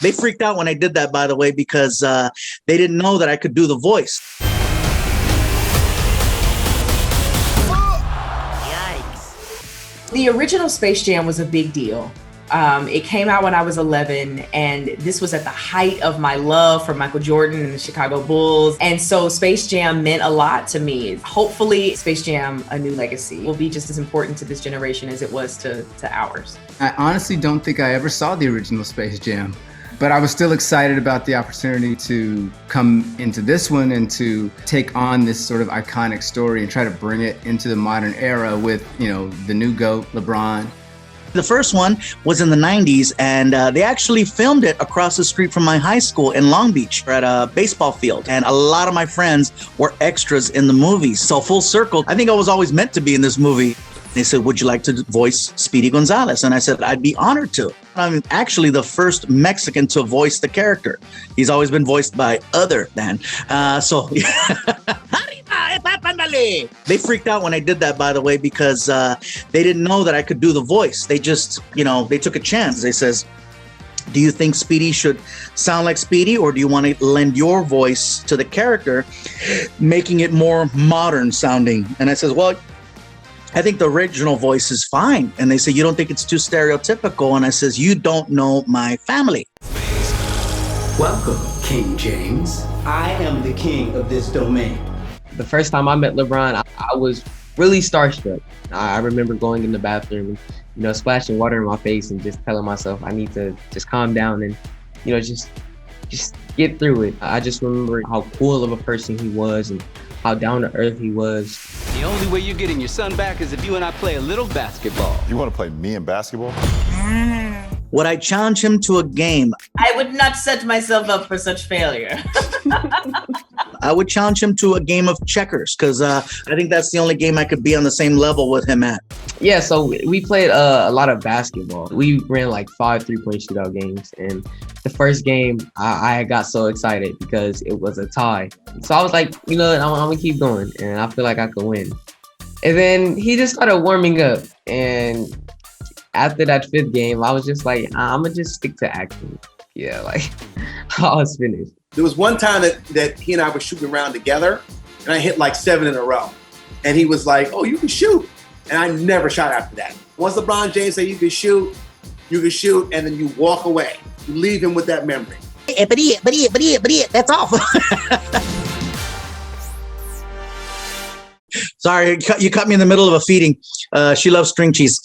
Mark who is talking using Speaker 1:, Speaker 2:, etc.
Speaker 1: They freaked out when I did that, by the way, because they didn't know that I could do the voice.
Speaker 2: Yikes. The original Space Jam was a big deal. It came out when I was 11, and this was at the height of my love for Michael Jordan and the Chicago Bulls. And so Space Jam meant a lot to me. Hopefully Space Jam, A New Legacy, will be just as important to this generation as it was to ours.
Speaker 3: I honestly don't think I ever saw the original Space Jam, but I was still excited about the opportunity to come into this one and to take on this sort of iconic story and try to bring it into the modern era with, you know, the new GOAT, LeBron.
Speaker 1: The first one was in the 90s, and they actually filmed it across the street from my high school in Long Beach at a baseball field. And a lot of my friends were extras in the movie. So full circle, I think I was always meant to be in this movie. They said, would you like to voice Speedy Gonzalez? And I said, I'd be honored to. I'm actually the first Mexican to voice the character. He's always been voiced by other than. They freaked out when I did that, by the way, because they didn't know that I could do the voice. They just, they took a chance. They says, do you think Speedy should sound like Speedy, or do you want to lend your voice to the character, making it more modern sounding? And I says, well, I think the original voice is fine. And they say, you don't think it's too stereotypical? And I says, you don't know my family.
Speaker 4: Welcome, King James. I am the king of this domain.
Speaker 5: The first time I met LeBron, I was really starstruck. I remember going in the bathroom and, splashing water in my face and just telling myself I need to just calm down and, just get through it. I just remember how cool of a person he was and how down to earth he was.
Speaker 6: The only way you're getting your son back is if you and I play a little basketball.
Speaker 7: You want to play me in basketball?
Speaker 1: Would I challenge him to a game?
Speaker 2: I would not set myself up for such failure.
Speaker 1: I would challenge him to a game of checkers, because I think that's the only game I could be on the same level with him at.
Speaker 5: Yeah, so we played a lot of basketball. We ran like 5 3-point shootout games. And the first game, I got so excited because it was a tie. So I was like, I'm going to keep going, and I feel like I could win. And then he just started warming up. And after that 5th game, I was just like, I'm going to just stick to acting. Yeah, like, I was finished.
Speaker 8: There was one time that he and I were shooting around together, and I hit like 7 in a row. And he was like, oh, you can shoot. And I never shot after that. Once LeBron James said you can shoot, and then you walk away. You leave him with that memory.
Speaker 1: But that's all. Sorry, you cut me in the middle of a feeding. She loves string cheese.